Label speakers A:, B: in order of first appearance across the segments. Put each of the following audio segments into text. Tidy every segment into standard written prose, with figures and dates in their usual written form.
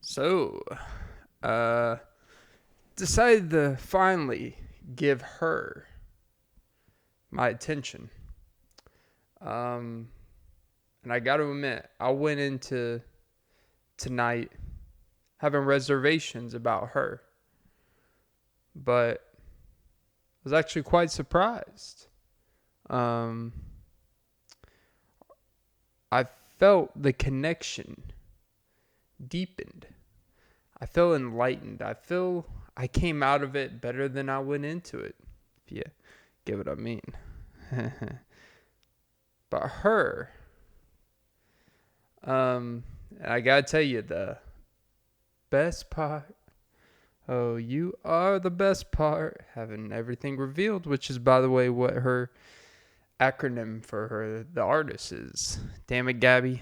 A: So, uh, decided to finally give her my attention. Um, and I got to admit, I went into tonight having reservations about her, but I was actually quite surprised. Um, I felt the connection deepened. I feel enlightened. I came out of it better than I went into it, if you get what I mean. But her, I gotta tell you, the best part, oh, you are the best part, having everything revealed, which is, by the way, what her acronym for the artist is. Damn it, Gabby.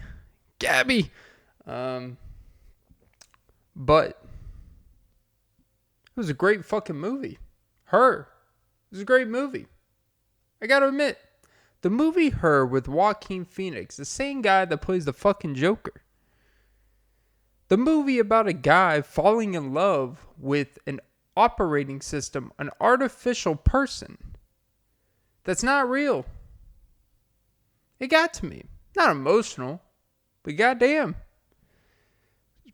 A: Gabby! But it was a great fucking movie. Her. It was a great movie. I gotta admit, the movie Her with Joaquin Phoenix, the same guy that plays the fucking Joker. The movie about a guy falling in love with an operating system, an artificial person that's not real. It got to me. Not emotional, but goddamn.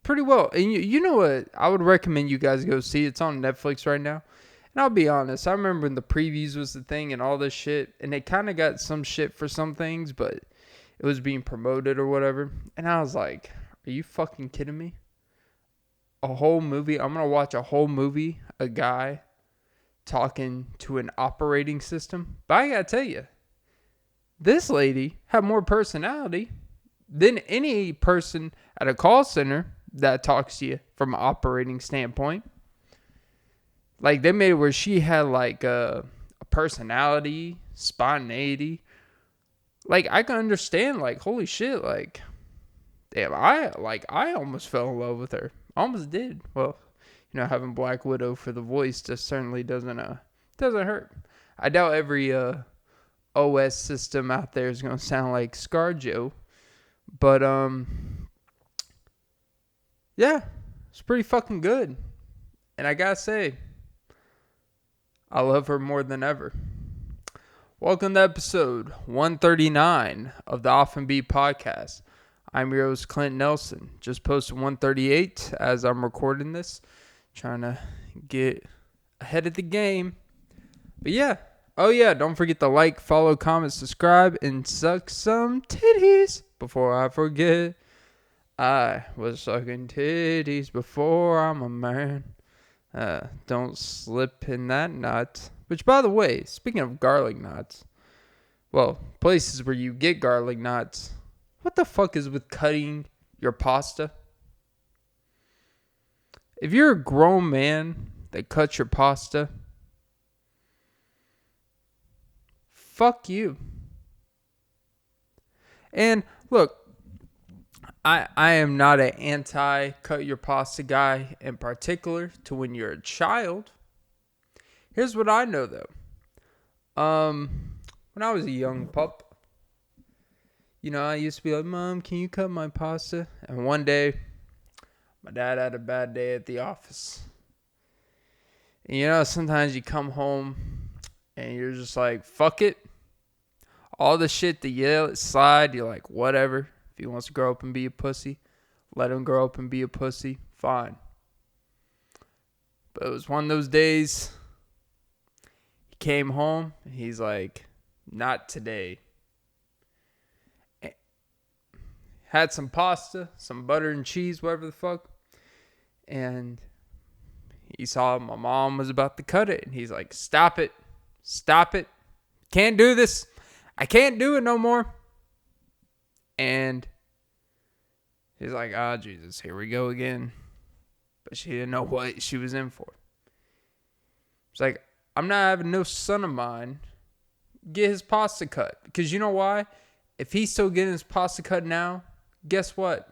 A: Pretty well. And you know what? I would recommend you guys go see. It's on Netflix right now. And I'll be honest, I remember when the previews was the thing and all this shit, and they kind of got some shit for some things, but it was being promoted or whatever. And I was like, are you fucking kidding me? A whole movie? I'm going to watch a whole movie, a guy talking to an operating system? But I got to tell you, this lady had more personality than any person at a call center that talks to you from an operating standpoint. Like, they made it where she had, like, a personality, spontaneity. Like, I can understand, like, holy shit, like, damn, I almost fell in love with her. Almost did. Well, having Black Widow for the voice just certainly doesn't hurt. I doubt every OS system out there is going to sound like ScarJo. But, yeah, it's pretty fucking good. And I gotta say, I love her more than ever. Welcome to episode 139 of the Off and Beat podcast. I'm your host, Clint Nelson. Just posted 138 as I'm recording this. Trying to get ahead of the game. But yeah. Oh yeah, don't forget to like, follow, comment, subscribe, and suck some titties before I forget. I was sucking titties before I'm a man. Don't slip in that nut. Which, by the way, speaking of garlic knots, well, places where you get garlic knots, what the fuck is with cutting your pasta? If you're a grown man that cuts your pasta, fuck you. And look, I am not an anti-cut your pasta guy in particular to when you're a child. Here's what I know though. When I was a young pup, I used to be like, Mom, can you cut my pasta? And one day, my dad had a bad day at the office. And sometimes you come home and you're just like, fuck it. All the shit that you slide, you're like, whatever. If he wants to grow up and be a pussy, let him grow up and be a pussy. Fine. But it was one of those days. He came home and he's like, not today. Had some pasta, some butter and cheese, whatever the fuck. And he saw my mom was about to cut it. And he's like, stop it. Stop it. Can't do this. I can't do it no more. And he's like, Jesus, here we go again. But she didn't know what she was in for. It's like, I'm not having no son of mine get his pasta cut. Because you know why? If he's still getting his pasta cut now, guess what?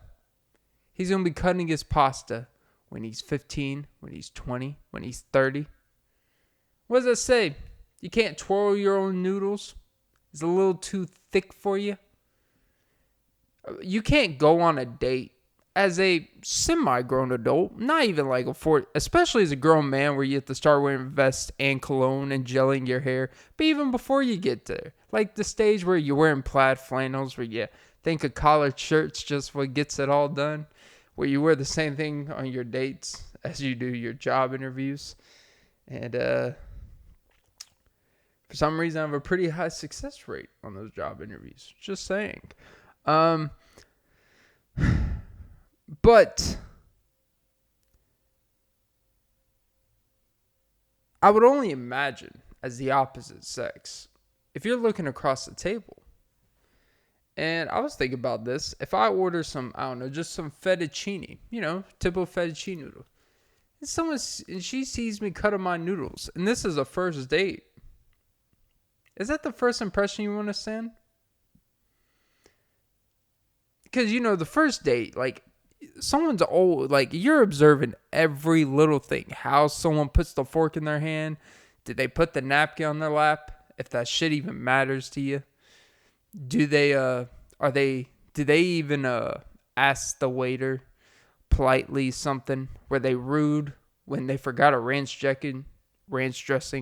A: He's going to be cutting his pasta when he's 15, when he's 20, when he's 30. What does that say? You can't twirl your own noodles? It's a little too thick for you? You can't go on a date as a semi-grown adult, not even like especially as a grown man where you have to start wearing vests and cologne and gelling your hair, but even before you get there, like the stage where you're wearing plaid flannels, where you think a collared shirt's just what gets it all done, where you wear the same thing on your dates as you do your job interviews, and for some reason I have a pretty high success rate on those job interviews, just saying. But I would only imagine as the opposite sex, if you're looking across the table, and I was thinking about this, if I order some, I don't know, just some fettuccine, typical fettuccine noodle, and she sees me cutting my noodles, and this is a first date, is that the first impression you want to send? Because, the first date, like, someone's old, like, you're observing every little thing. How someone puts the fork in their hand. Did they put the napkin on their lap? If that shit even matters to you. Do they, did they even, ask the waiter politely something? Were they rude when they forgot a ranch dressing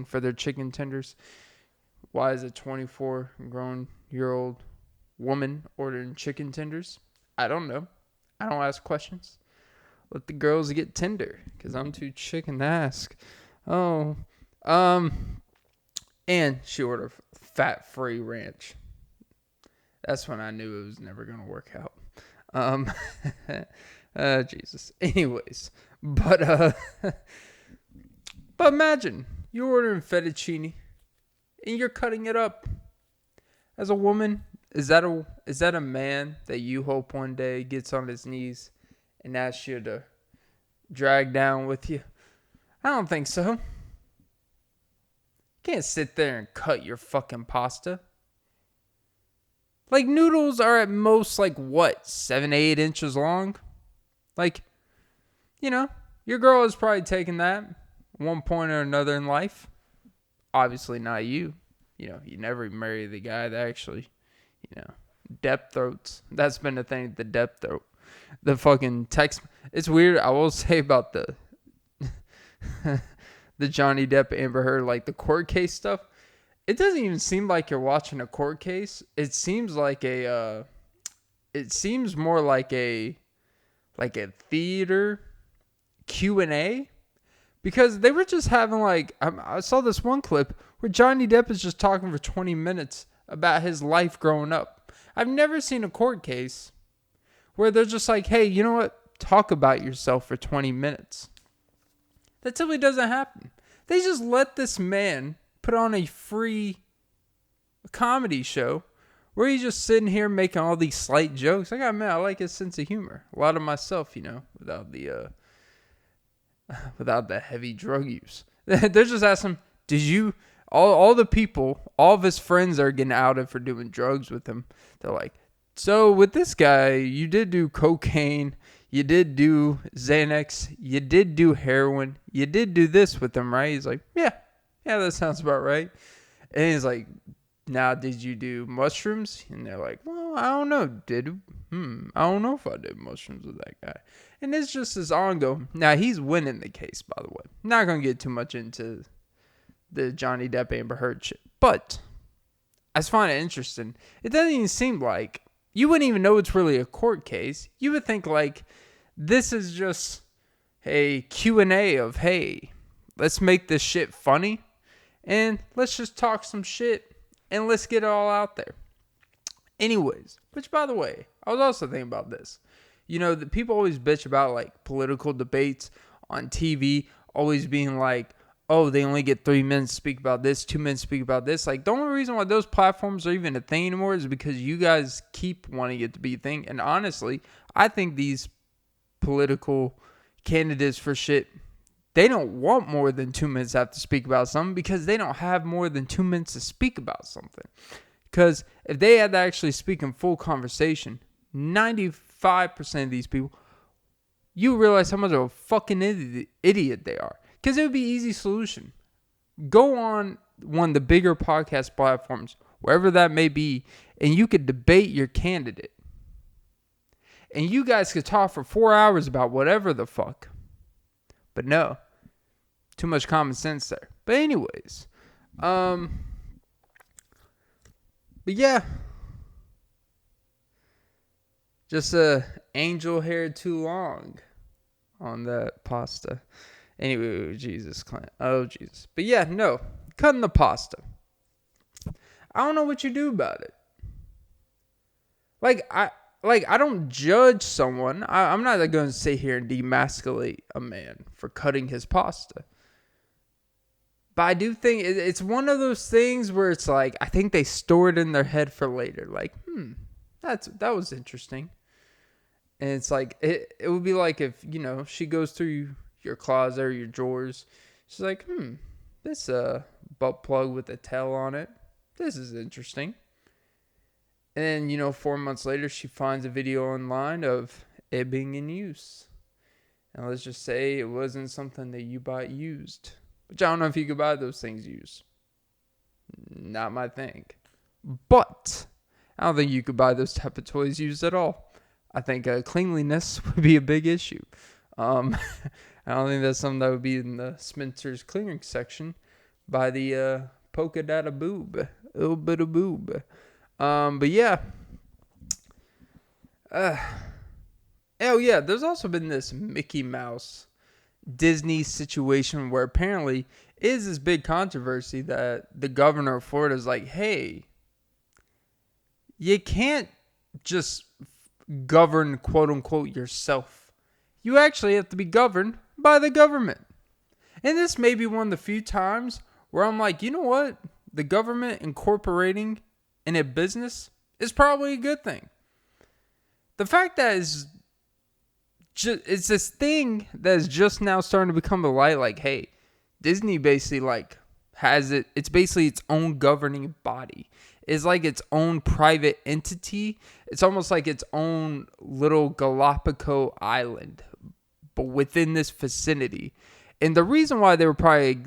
A: for their chicken tenders? Why is a 24-grown-year-old woman ordering chicken tenders? I don't know. I don't ask questions. Let the girls get tender, because I'm too chicken to ask. Oh. And she ordered fat-free ranch. That's when I knew it was never going to work out. Jesus. Anyways. But imagine, you're ordering fettuccine, and you're cutting it up. As a woman, is that a man that you hope one day gets on his knees and asks you to drag down with you? I don't think so. You can't sit there and cut your fucking pasta. Like, noodles are at most, 7 to 8 inches long? Your girl is probably taking that at one point or another in life. Obviously not you. You never marry the guy that actually, depth throats. That's been the thing, the depth throat. The fucking text. It's weird. I will say about the the Johnny Depp Amber Heard, the court case stuff. It doesn't even seem like you're watching a court case. It seems like it seems more like a theater Q&A. Because they were just having I saw this one clip where Johnny Depp is just talking for 20 minutes about his life growing up. I've never seen a court case where they're just like, hey, you know what? Talk about yourself for 20 minutes. That simply doesn't happen. They just let this man put on a free comedy show where he's just sitting here making all these slight jokes. I like his sense of humor. A lot of myself, without the heavy drug use. They're just asking him, all the people, all of his friends are getting outed for doing drugs with him. They're like, so with this guy, you did do cocaine, you did do Xanax, you did do heroin, you did do this with him, right? He's like, yeah, that sounds about right. And he's like, now, did you do mushrooms? And they're like, well, I don't know. I don't know if I did mushrooms with that guy. And it's just this ongoing. Now, he's winning the case, by the way. Not going to get too much into the Johnny Depp Amber Heard shit. But I just find it interesting. It doesn't even seem like, you wouldn't even know it's really a court case. You would think this is just a Q&A of, hey, let's make this shit funny. And let's just talk some shit. And let's get it all out there. Anyways, which, by the way, I was also thinking about this. The people always bitch about political debates on TV, always being like, oh, they only get 3 minutes to speak about this, 2 minutes to speak about this. The only reason why those platforms are even a thing anymore is because you guys keep wanting it to be a thing. And honestly, I think these political candidates for shit, they don't want more than 2 minutes to have to speak about something because they don't have more than 2 minutes to speak about something. Because if they had to actually speak in full conversation, 95% of these people, you realize how much of a fucking idiot they are. Because it would be an easy solution. Go on one of the bigger podcast platforms, wherever that may be, and you could debate your candidate. And you guys could talk for 4 hours about whatever the fuck. But no. Too much common sense there. But anyways. But yeah. Just a angel hair too long on that pasta. Anyway, Jesus, Clint. Oh, Jesus. But yeah, no. Cutting the pasta. I don't know what you do about it. I don't judge someone. I'm not going to sit here and demasculate a man for cutting his pasta. But I do think it's one of those things where it's like, I think they store it in their head for later. Like, that was interesting. And it's like, it would be like if, she goes through your closet or your drawers. She's like, this butt plug with a tail on it. This is interesting. And then, 4 months later, she finds a video online of it being in use. And let's just say it wasn't something that you bought used. Which I don't know if you could buy those things used. Not my thing. But I don't think you could buy those type of toys used at all. I think cleanliness would be a big issue. I don't think that's something that would be in the Spencer's clearance section by the polka dot of boob. A little bit of boob. But yeah. Oh yeah, there's also been this Mickey Mouse Disney situation where apparently is this big controversy that the governor of Florida is like, hey, you can't just govern, quote unquote, yourself. You actually have to be governed by the government. And this may be one of the few times where I'm like, you know what? The government incorporating in a business is probably a good thing. The fact that it's this thing that is just now starting to become a light. Like, hey, Disney basically has it. It's basically its own governing body. It's like its own private entity. It's almost like its own little Galapagos island, but within this vicinity. And the reason why they were probably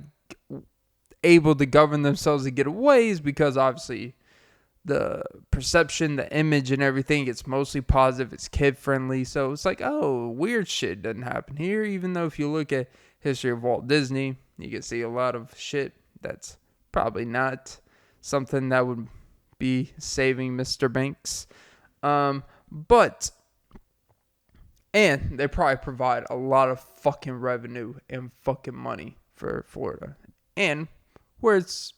A: able to govern themselves to get away is because obviously the perception, the image and everything, it's mostly positive. It's kid friendly. So it's like, oh, weird shit doesn't happen here. Even though if you look at history of Walt Disney, you can see a lot of shit that's probably not something that would be saving Mr. Banks. But they probably provide a lot of fucking revenue and fucking money for Florida and where it's,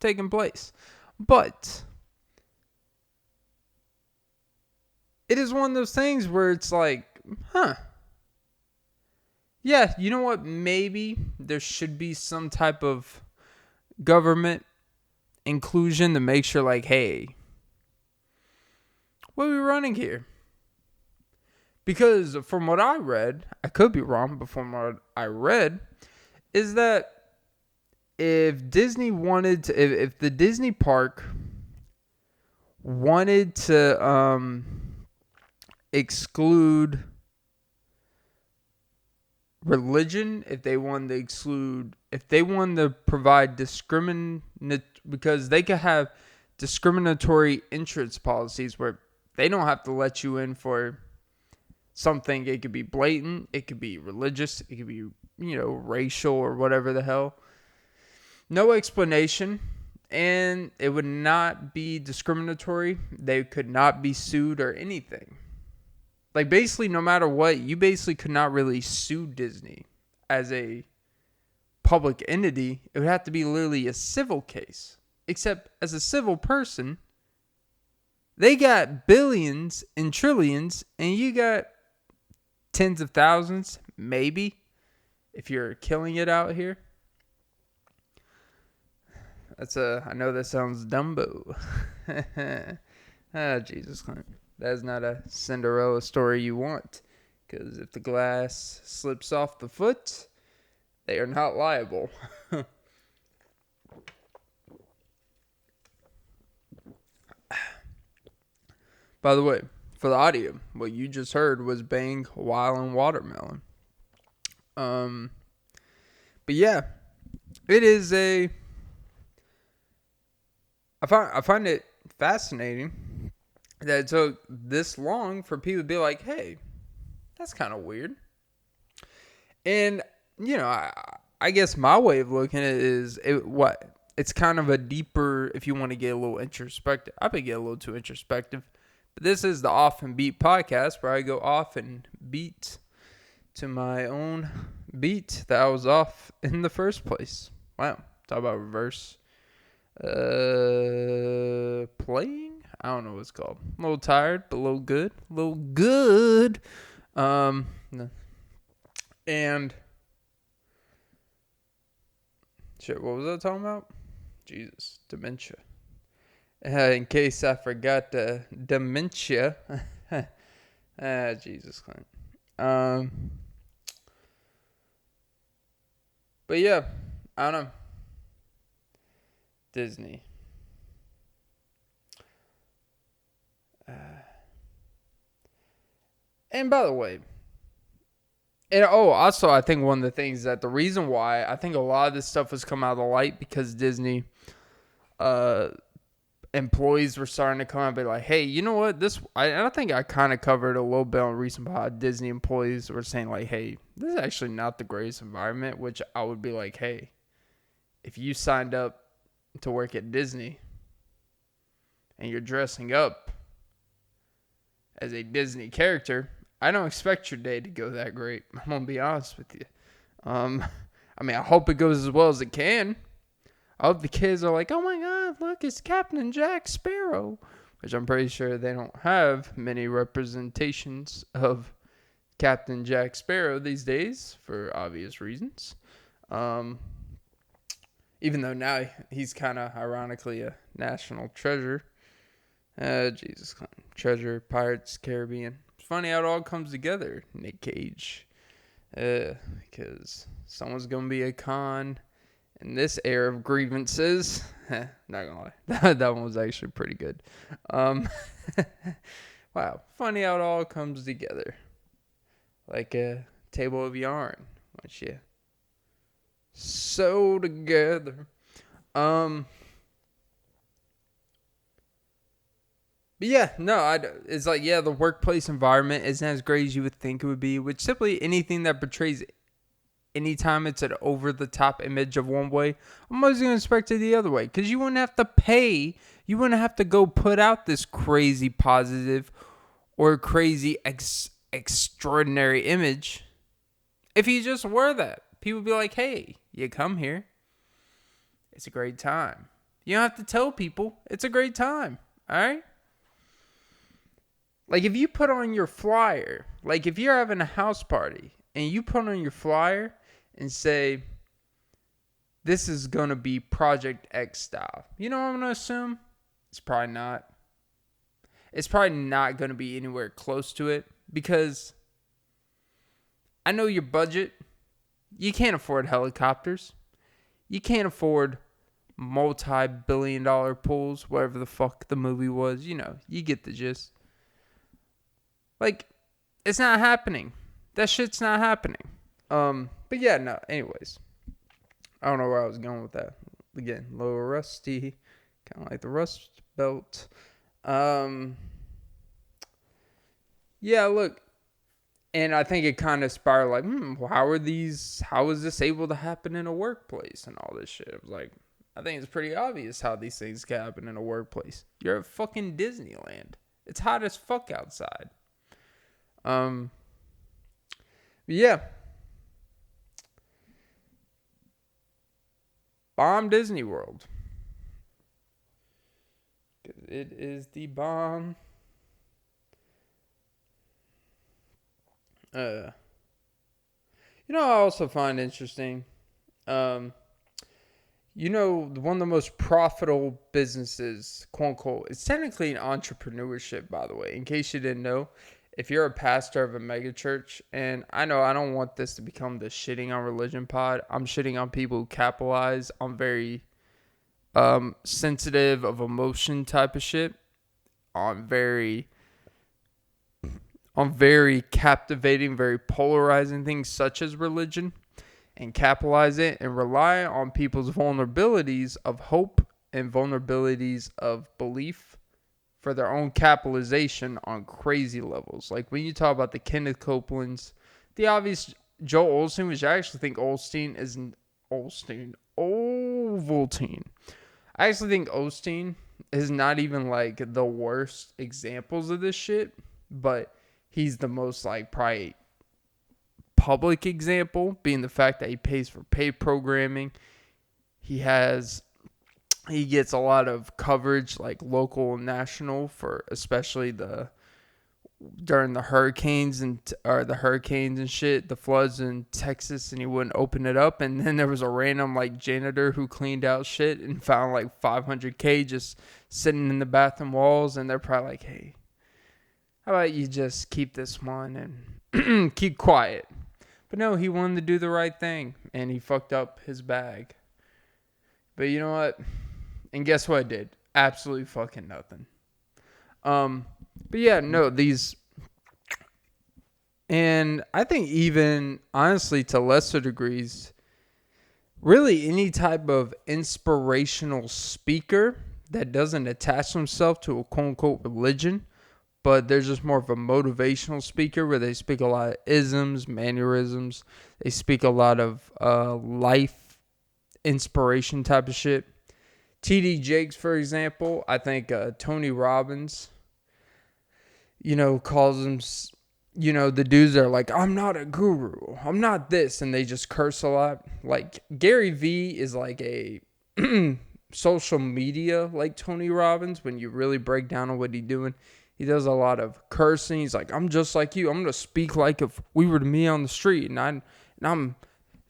A: taking place. But it is one of those things where it's like, yeah, you know what? Maybe there should be some type of government inclusion to make sure, like, hey, what are we running here? Because from what I read, I could be wrong, but from what I read, is that if Disney wanted to, if the Disney park wanted to exclude religion, if they wanted to provide because they could have discriminatory entrance policies where they don't have to let you in for something. It could be blatant, it could be religious, it could be, racial or whatever the hell. No explanation, and it would not be discriminatory. They could not be sued or anything. Like, basically, no matter what, you basically could not really sue Disney as a public entity. It would have to be literally a civil case. Except, as a civil person, they got billions and trillions, and you got tens of thousands, maybe, if you're killing it out here. I know that sounds dumbo. Jesus, Clint. That is not a Cinderella story you want. Because if the glass slips off the foot, they are not liable. By the way, for the audio, what you just heard was Bang Wild and Watermelon. But yeah, it is I find it fascinating that it took this long for people to be like, hey, that's kind of weird. And, I guess my way of looking at it is it's kind of a deeper, if you want to get a little introspective. I've been getting a little too introspective. But this is the Off and Beat podcast where I go off and beat to my own beat that I was off in the first place. Wow. Talk about reverse playing? I don't know what it's called. A little tired, but a little good. A little good. And shit, what was I talking about? Jesus, dementia. In case I forgot dementia. Jesus, Clint. But yeah, I don't know. Disney. And by the way, also I think one of the things that the reason why I think a lot of this stuff has come out of the light because Disney employees were starting to come out and be like, hey, you know what? I think I kind of covered a little bit on recent pod. Disney employees were saying like, hey, this is actually not the greatest environment, which I would be like, hey, if you signed up to work at Disney and you're dressing up as a Disney character, I don't expect your day to go that great. I'm going to be honest with you. I hope it goes as well as it can. I hope the kids are like, oh my God, look, it's Captain Jack Sparrow. Which I'm pretty sure they don't have many representations of Captain Jack Sparrow these days for obvious reasons. Even though now he's kind of ironically a national treasure. Jesus, treasure, Pirates, Caribbean. It's funny how it all comes together, Nick Cage. Because someone's going to be a con in this era of grievances. Not gonna lie. That one was actually pretty good. Wow. Funny how it all comes together. Like a table of yarn. Once you sew together. But yeah, no, it's like, yeah, the workplace environment isn't as great as you would think it would be, which simply anything that portrays anytime it's an over-the-top image of one way, I'm always going to expect it the other way. Because you wouldn't have to pay, you wouldn't have to go put out this crazy positive or crazy extraordinary image if you just were that. People would be like, hey, you come here, it's a great time. You don't have to tell people, it's a great time, all right? Like, if you put on your flyer, like, if you're having a house party, and you put on your flyer and say, this is going to be Project X style. You know what I'm going to assume? It's probably not. It's probably not going to be anywhere close to it, because I know your budget. You can't afford helicopters. You can't afford multi-billion-dollar pools, whatever the fuck the movie was. You know, you get the gist. Like, it's not happening. That shit's not happening. But yeah, no, anyways. I don't know where I was going with that. Again, a little rusty. Kind of like the Rust Belt. Yeah, look. And I think it kind of spiraled like, how is this able to happen in a workplace and all this shit? It was like, I think it's pretty obvious how these things can happen in a workplace. You're at fucking Disneyland. It's hot as fuck outside. Yeah. Bomb Disney World. It is the bomb. I also find interesting. One of the most profitable businesses, quote unquote, it's technically an entrepreneurship, by the way, in case you didn't know. If you're a pastor of a megachurch, and I know I don't want this to become the shitting on religion pod. I'm shitting on people who capitalize on very sensitive of emotion type of shit, on very captivating, very polarizing things such as religion, and capitalize it and rely on people's vulnerabilities of hope and vulnerabilities of belief for their own capitalization on crazy levels. Like when you talk about the Kenneth Copelands, the obvious Joel Osteen, which I actually think Ovaltine. I actually think Osteen is not even like the worst examples of this shit, but he's the most like probably public example, being the fact that he pays for paid programming. He gets a lot of coverage, like local and national, for especially during the hurricanes and shit, the floods in Texas, and he wouldn't open it up. And then there was a random like janitor who cleaned out shit and found like 500K just sitting in the bathroom walls. And they're probably like, hey, how about you just keep this one and keep quiet? But no, he wanted to do the right thing, and he fucked up his bag. But you know what? And guess what I did? Absolutely fucking nothing. But yeah, no, and I think even, honestly, to lesser degrees, really any type of inspirational speaker that doesn't attach themselves to a quote-unquote religion, but they're just more of a motivational speaker where they speak a lot of isms, mannerisms. They speak a lot of life inspiration type of shit. T.D. Jakes, for example, I think Tony Robbins, calls them, the dudes that are like, I'm not a guru, I'm not this, and they just curse a lot. Like, Gary Vee is like a social media like Tony Robbins when you really break down on what he's doing. He does a lot of cursing. He's like, I'm just like you. I'm going to speak like if we were to me on the street, and I'm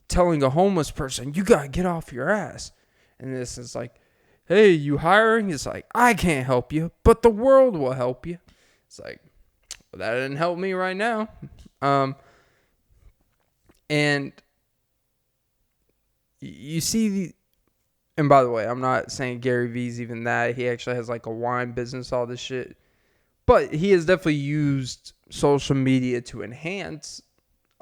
A: telling a homeless person, you got to get off your ass. And this is like, hey, you hiring? It's like, I can't help you, but the world will help you. It's like, well, that didn't help me right now. And you see, and by the way, I'm not saying Gary Vee's even that. He actually has like a wine business, all this shit. But he has definitely used social media to enhance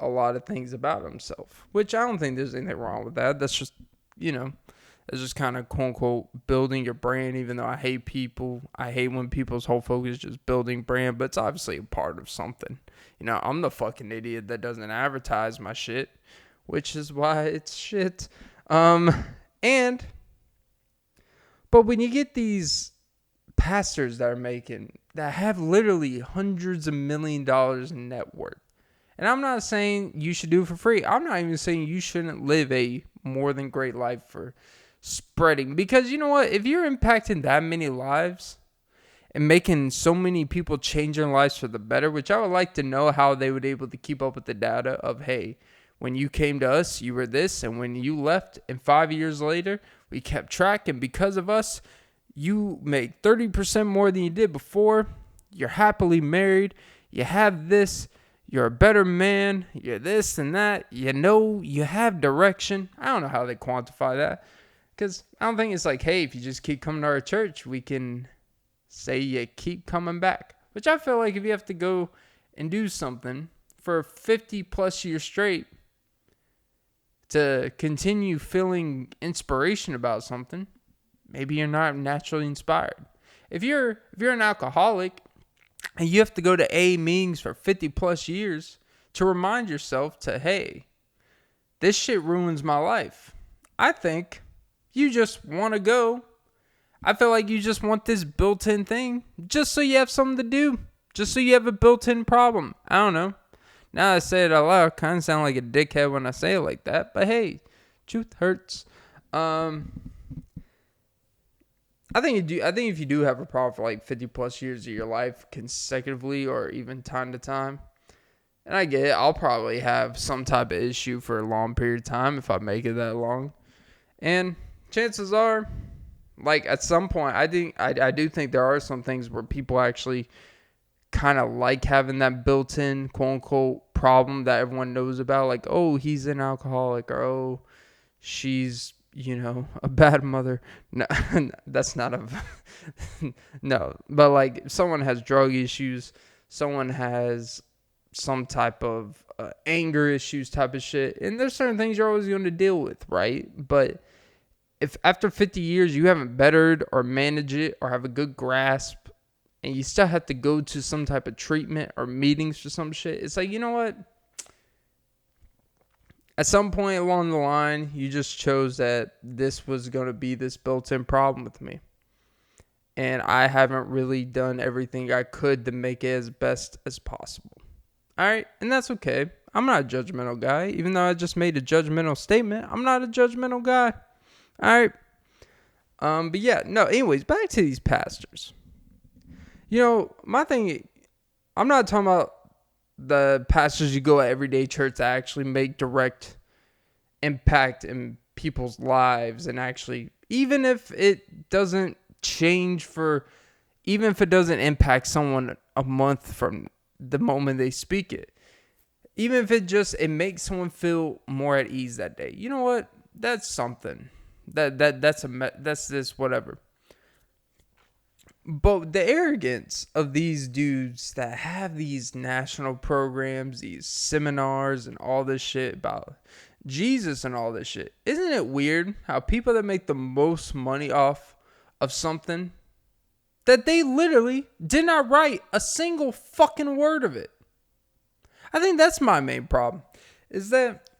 A: a lot of things about himself, which I don't think there's anything wrong with that. That's just, it's just kind of quote unquote building your brand, even though I hate people. I hate when people's whole focus is just building brand, but it's obviously a part of something. I'm the fucking idiot that doesn't advertise my shit, which is why it's shit. But when you get these pastors that have literally hundreds of $1 million in net worth, and I'm not saying you should do it for free. I'm not even saying you shouldn't live a more than great life for spreading. Because you know what? If you're impacting that many lives and making so many people change their lives for the better, which I would like to know how they would able to keep up with the data of, hey, when you came to us, you were this. And when you left, and 5 years later, we kept track. And because of us, you make 30% more than you did before. You're happily married. You have this. You're a better man. You're this and that. You have direction. I don't know how they quantify that. Because I don't think it's like, hey, if you just keep coming to our church, we can say you keep coming back. Which I feel like if you have to go and do something for 50 plus years straight to continue feeling inspiration about something, maybe you're not naturally inspired. If you're an alcoholic and you have to go to AA meetings for 50 plus years to remind yourself to, hey, this shit ruins my life, I think you just want to go. I feel like you just want this built-in thing just so you have something to do, just so you have a built-in problem. I don't know. Now I say it out loud, I kind of sound like a dickhead when I say it like that, but hey, truth hurts. I think if you do have a problem for like 50 plus years of your life consecutively or even time to time, and I get it, I'll probably have some type of issue for a long period of time if I make it that long. And chances are, like at some point, I do think there are some things where people actually kind of like having that built-in quote unquote problem that everyone knows about. Like, oh, he's an alcoholic, or oh, she's a bad mother. No, that's not no. But like, if someone has drug issues, someone has some type of anger issues type of shit, and there's certain things you're always going to deal with, right? But if after 50 years you haven't bettered or managed it or have a good grasp and you still have to go to some type of treatment or meetings for some shit. It's like, you know what? At some point along the line, you just chose that this was going to be this built-in problem with me. And I haven't really done everything I could to make it as best as possible. All right? And that's okay. I'm not a judgmental guy. Even though I just made a judgmental statement, I'm not a judgmental guy. All right? But yeah, no, anyways, back to these pastors. My thing, I'm not talking about the pastors you go at everyday church that actually make direct impact in people's lives, and actually, even if it doesn't impact someone a month from the moment they speak it, even if it makes someone feel more at ease that day. You know what? That's something. That's this whatever. But the arrogance of these dudes that have these national programs, these seminars, and all this shit about Jesus and all this shit. Isn't it weird how people that make the most money off of something that they literally did not write a single fucking word of it? I think that's my main problem. Is that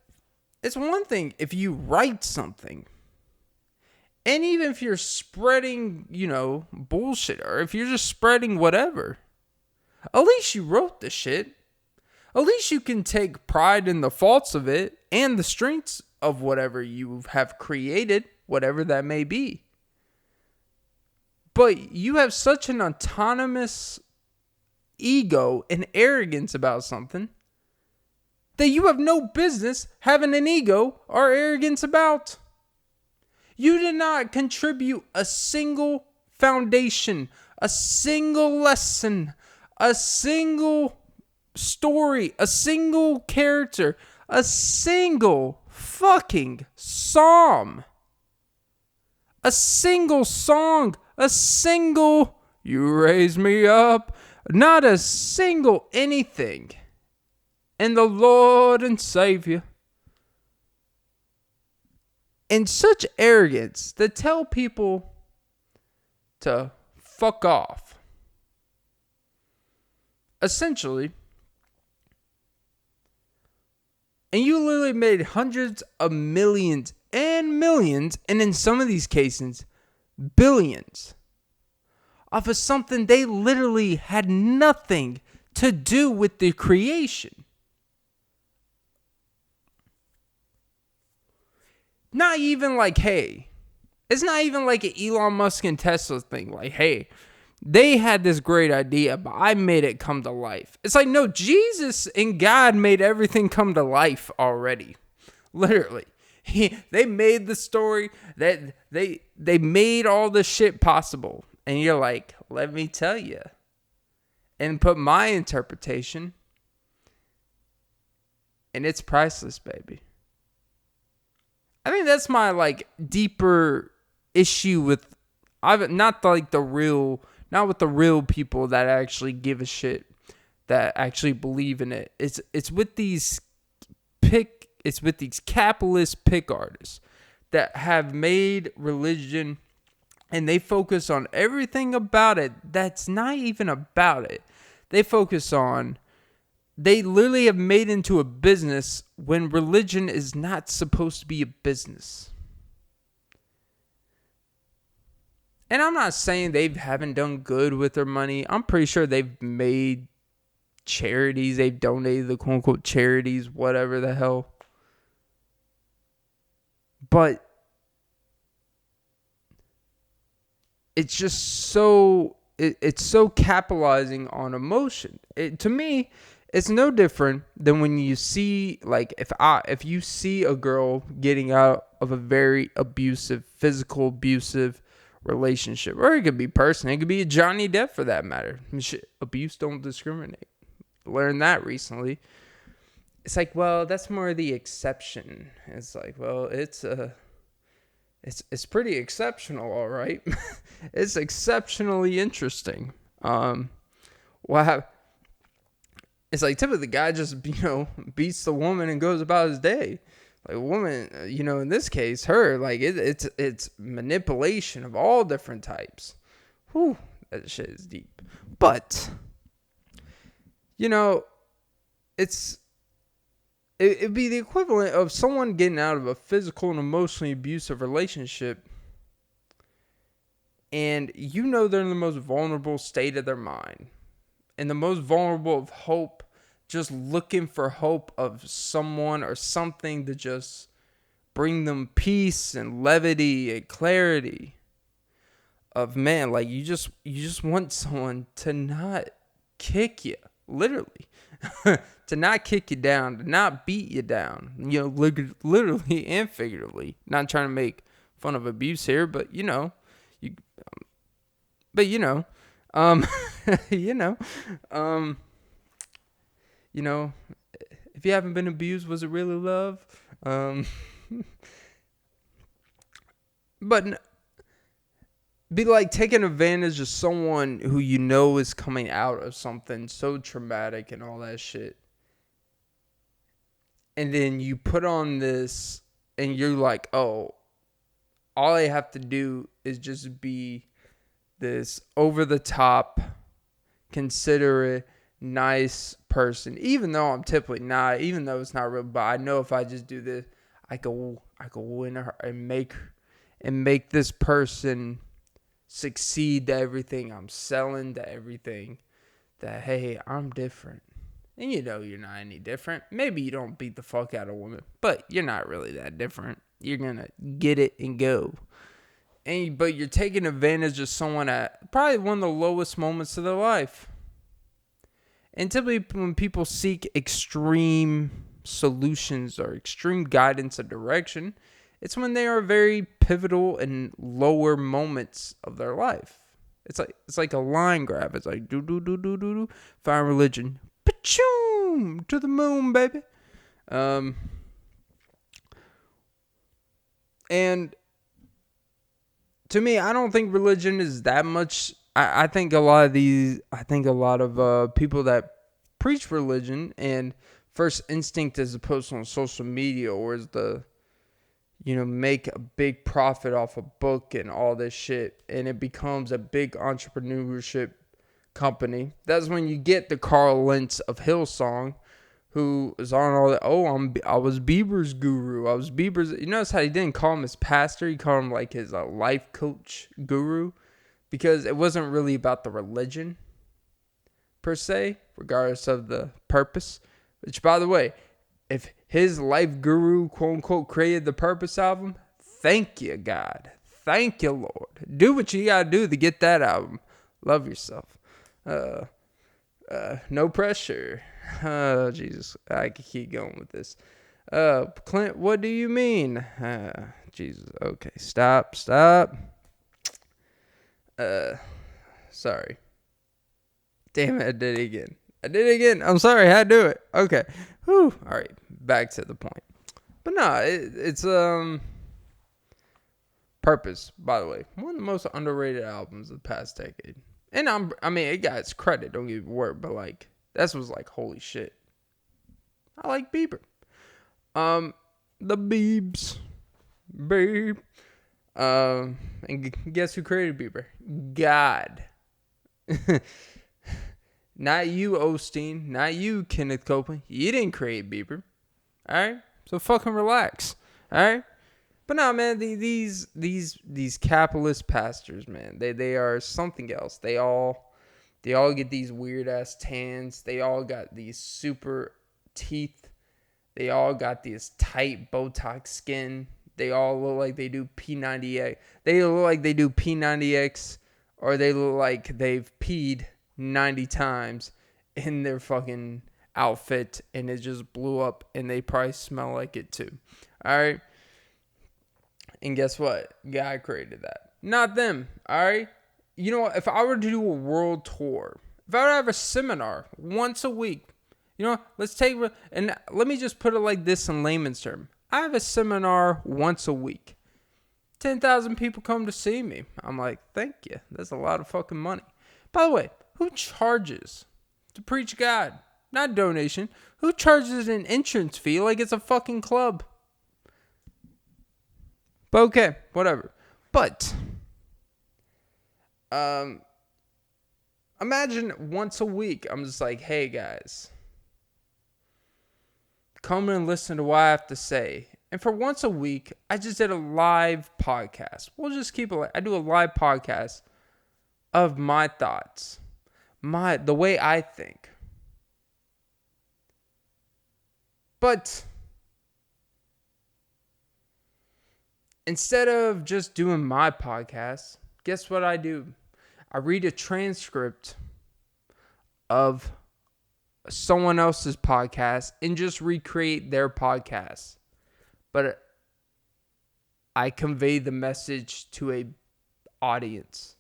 A: it's one thing if you write something. And even if you're spreading, bullshit, or if you're just spreading whatever, at least you wrote the shit. At least you can take pride in the faults of it and the strengths of whatever you have created, whatever that may be. But you have such an autonomous ego and arrogance about something that you have no business having an ego or arrogance about. You did not contribute a single foundation, a single lesson, a single story, a single character, a single fucking psalm, a single song, a single "You Raise Me Up," not a single anything. And the Lord and Savior. And such arrogance to tell people to fuck off. Essentially. And you literally made hundreds of millions and millions, and in some of these cases, billions, off of something they literally had nothing to do with the creation. Not even like, hey, it's not even like an Elon Musk and Tesla thing. Like, hey, they had this great idea, but I made it come to life. It's like, no, Jesus and God made everything come to life already. Literally. They made the story, that they made all this shit possible. And you're like, let me tell you. And put my interpretation. And it's priceless, baby. I think that's my deeper issue with not with the real people that actually give a shit, that actually believe in it. It's with these capitalist pick artists that have made religion, and they focus on everything about it that's not even about it. They literally have made into a business when religion is not supposed to be a business. And I'm not saying they haven't done good with their money. I'm pretty sure they've made charities. They've donated the quote unquote charities, whatever the hell. But it's just it's so capitalizing on emotion. To me, it's no different than when you see, if you see a girl getting out of a very physical abusive relationship, or it could be personal, it could be a Johnny Depp for that matter. Abuse don't discriminate. Learned that recently. It's like, well, that's more the exception. It's like, well, it's pretty exceptional, all right. It's exceptionally interesting. It's like typically the guy just, beats the woman and goes about his day. Like a woman, in this case, her, it's manipulation of all different types. Whew, That shit is deep. But, you know, it'd be the equivalent of someone getting out of a physical and emotionally abusive relationship, and you know they're in the most vulnerable state of their mind, and the most vulnerable of hope, just looking for hope of someone or something to just bring them peace and levity and clarity. Of, man, like, you just want someone to not kick you, literally. To not kick you down, to not beat you down, literally and figuratively. Not trying to make fun of abuse here, but you know, you know, if you haven't been abused, was it really love? But be like taking advantage of someone who you know is coming out of something so traumatic and all that shit. And then you put on this and you're like, oh, all I have to do is just be this over the top, considerate, nice person. Even though I'm typically not, even though it's not real, but I know if I just do this, I go win her and make this person succeed to everything I'm selling, to everything that, hey, I'm different. And you know you're not any different. Maybe you don't beat the fuck out of women, but you're not really that different. You're gonna get it and go. But you're taking advantage of someone at probably one of the lowest moments of their life. And typically when people seek extreme solutions or extreme guidance or direction, it's when they are very pivotal and lower moments of their life. It's like a line grab. It's like do. Find religion. Pachoom! To the moon, baby. And to me, I don't think religion is that much. I think a lot of people that preach religion and first instinct is to post on social media or is the, make a big profit off a book and all this shit, and it becomes a big entrepreneurship company. That's when you get the Carl Lentz of Hillsong, who is on all that. Oh, I was Bieber's guru. I was Bieber's. You notice how he didn't call him his pastor? He called him like his life coach guru, because it wasn't really about the religion per se, regardless of the purpose. Which, by the way, if his life guru, quote unquote, created the Purpose album, thank you, God. Thank you, Lord. Do what you gotta do to get that album. Love yourself. No pressure. Oh, Jesus. I can keep going with this. Clint, what do you mean? Jesus. Okay. Stop. Sorry. Damn it. I did it again. I'm sorry. I had to do it. Okay. Whew. All right. Back to the point. But no, it's Purpose, by the way. One of the most underrated albums of the past decade. And I mean, it got its credit, don't get me wrong, but like, that was like, holy shit. I like Bieber. The Biebs. Babe. And guess who created Bieber? God. Not you, Osteen. Not you, Kenneth Copeland. You didn't create Bieber. Alright? So fucking relax. Alright? But no, man, these capitalist pastors, man, they are something else. They all get these weird ass tans. They all got these super teeth. They all got this tight Botox skin. They all look like they do P90X. They look like they do P90X, or they look like they've peed 90 times in their fucking outfit and it just blew up, and they probably smell like it too. All right. And guess what? God created that. Not them. All right. You know what? If I were to do a world tour, if I were to have a seminar once a week, let's take, and let me just put it like this in layman's term. I have a seminar once a week. 10,000 people come to see me. I'm like, thank you. That's a lot of fucking money. By the way, who charges to preach God? Not donation. Who charges an entrance fee like it's a fucking club? But okay, whatever. But, Imagine once a week, I'm just like, hey guys, come and listen to what I have to say. And for once a week, I just did a live podcast. We'll just keep it. I do a live podcast of my thoughts, the way I think. But instead of just doing my podcast, guess what I do? I read a transcript of someone else's podcast and just recreate their podcast. But I convey the message to a audience.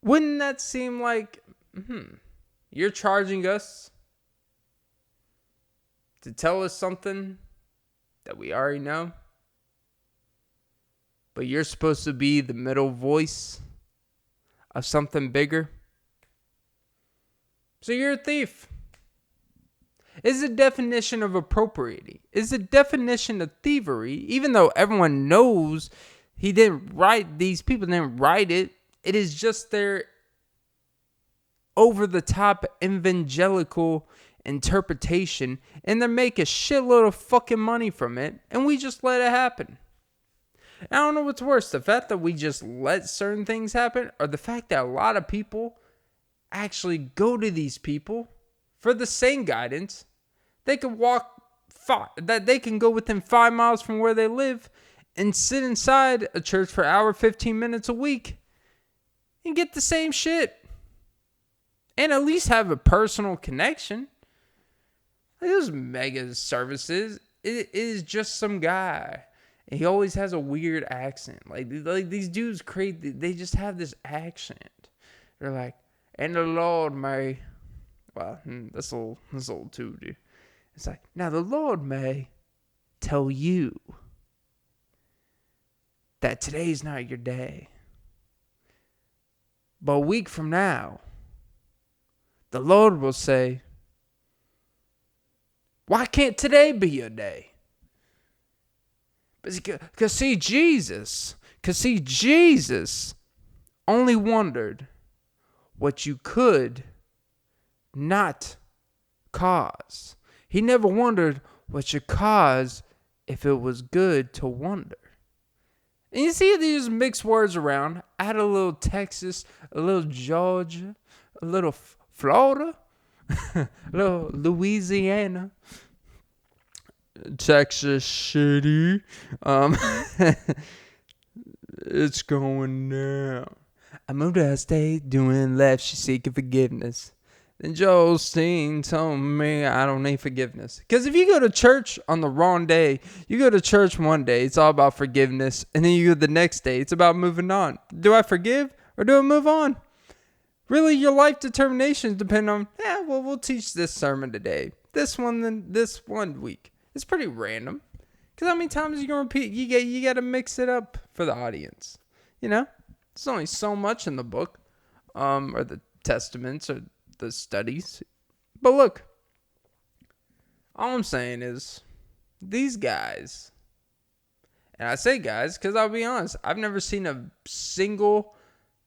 A: Wouldn't that seem like, you're charging us to tell us something that we already know? But you're supposed to be the middle voice of something bigger? So you're a thief. Is the definition of appropriating. Is the definition of thievery, even though everyone knows these people didn't write it. It is just their over-the-top evangelical interpretation, and they make a shitload of fucking money from it, and we just let it happen. I don't know what's worse, the fact that we just let certain things happen, or the fact that a lot of people actually go to these people for the same guidance. They can they can go within 5 miles from where they live and sit inside a church for an hour, 15 minutes a week and get the same shit. And at least have a personal connection. Like those mega services, it is just some guy. And he always has a weird accent. Like these dudes they just have this accent. They're like, and the Lord may, well, that's a little too, dude. It's like, now the Lord may tell you that today's not your day. But a week from now, the Lord will say, why can't today be your day? Because see, Jesus only wondered what you could not cause. He never wondered what you cause if it was good to wonder. And you see these mixed words around. Add a little Texas, a little Georgia, a little Florida, a little Louisiana, Texas City. It's going down. I moved out of state, doing left, she's seeking forgiveness. Then Joel Steen told me I don't need forgiveness. Because if you go to church on the wrong day, you go to church one day, it's all about forgiveness. And then you go the next day, it's about moving on. Do I forgive or do I move on? Really, your life determinations depend on, we'll teach this sermon today. This one week. It's pretty random. Because how many times are you going to repeat? You got to mix it up for the audience. You know? There's only so much in the book. Or the testaments or the studies. But look. All I'm saying is, these guys, and I say guys because I'll be honest, I've never seen a single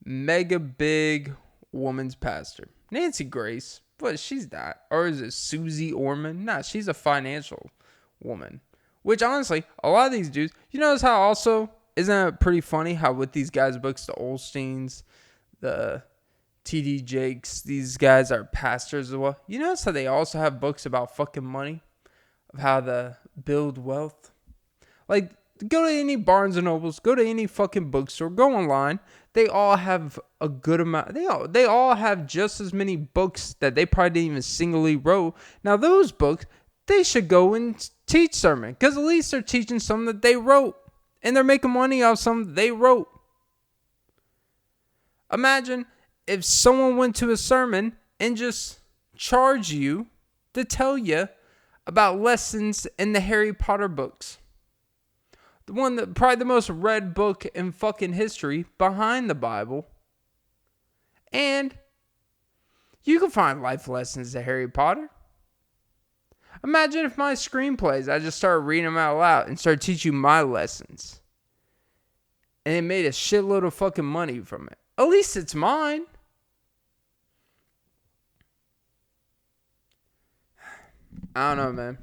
A: mega big woman's pastor. Nancy Grace, but she's not. Or is it Susie Orman? Nah, she's a financial woman. Which honestly, a lot of these dudes, you notice how also, isn't it pretty funny how with these guys' books, the Olsteins, the T.D. Jakes, these guys are pastors as well. You notice how they also have books about fucking money? Of how to build wealth? Like, go to any Barnes & Nobles, go to any fucking bookstore, go online. They all have a good amount. They all have just as many books that they probably didn't even singly wrote. Now, those books, they should go and teach sermon. Because at least they're teaching something that they wrote. And they're making money off something they wrote. Imagine if someone went to a sermon and just charged you to tell you about lessons in the Harry Potter books. Probably the most read book in fucking history behind the Bible. And you can find life lessons in Harry Potter. Imagine if my screenplays, I just started reading them out loud and started teaching my lessons. and it made a shitload of fucking money from it. At least it's mine. I don't know,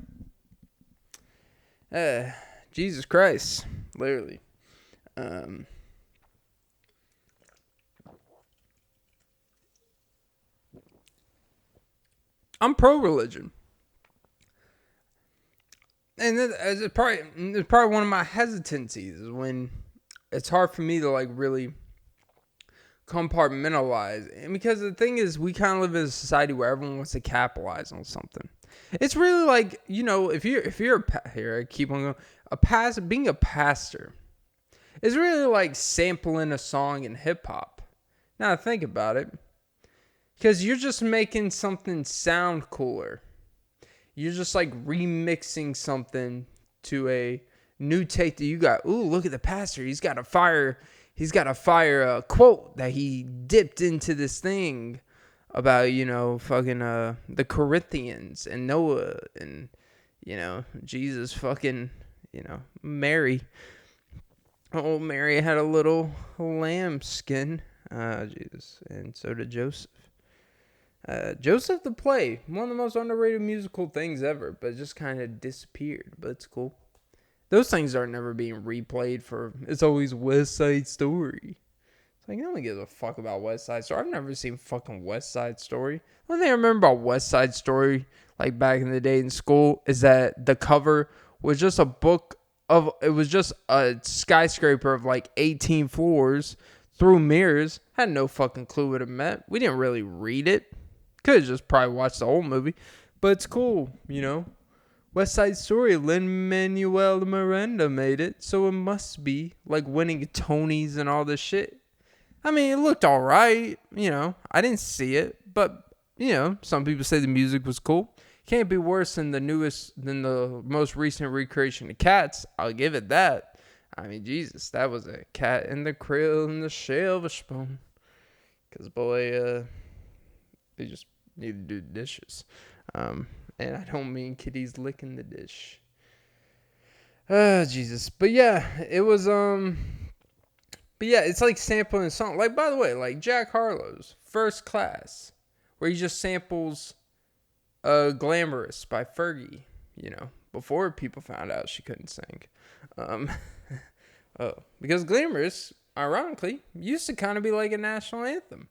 A: man. Jesus Christ. Literally. I'm pro-religion. And it's probably one of my hesitancies is when it's hard for me to like really compartmentalize. And because the thing is, we kind of live in a society where everyone wants to capitalize on something. It's really like, if you're here, I keep on going, being a pastor is really like sampling a song in hip hop. Now think about it. Because you're just making something sound cooler. You're just like remixing something to a new take that you got. Ooh, look at the pastor. He's got a fire quote that he dipped into this thing about, fucking the Corinthians and Noah and, Jesus fucking, Mary. Oh, Mary had a little lamb skin. Jesus. And so did Joseph. Joseph the Play, one of the most underrated musical things ever, but it just kind of disappeared, but it's cool. Those things are never being replayed it's always West Side Story. It's like, no one gives a fuck about West Side Story. I've never seen fucking West Side Story. The only thing I remember about West Side Story, like back in the day in school, is that the cover was just it was just a skyscraper of like 18 floors through mirrors. Had no fucking clue what it meant. We didn't really read it. Could have just probably watched the whole movie. But it's cool, West Side Story, Lin-Manuel Miranda made it. So it must be like winning Tonys and all this shit. I mean, it looked alright. I didn't see it. But, some people say the music was cool. Can't be worse than the most recent recreation of Cats. I'll give it that. I mean, Jesus, that was a cat in the krill and the shell of a spoon. Because, boy, they just need to do dishes. And I don't mean kitties licking the dish. Jesus. But yeah, it was, but yeah, it's like sampling a song. Like, by the way, like Jack Harlow's First Class, where he just samples Glamorous by Fergie, before people found out she couldn't sing. Because Glamorous, ironically, used to kind of be like a national anthem.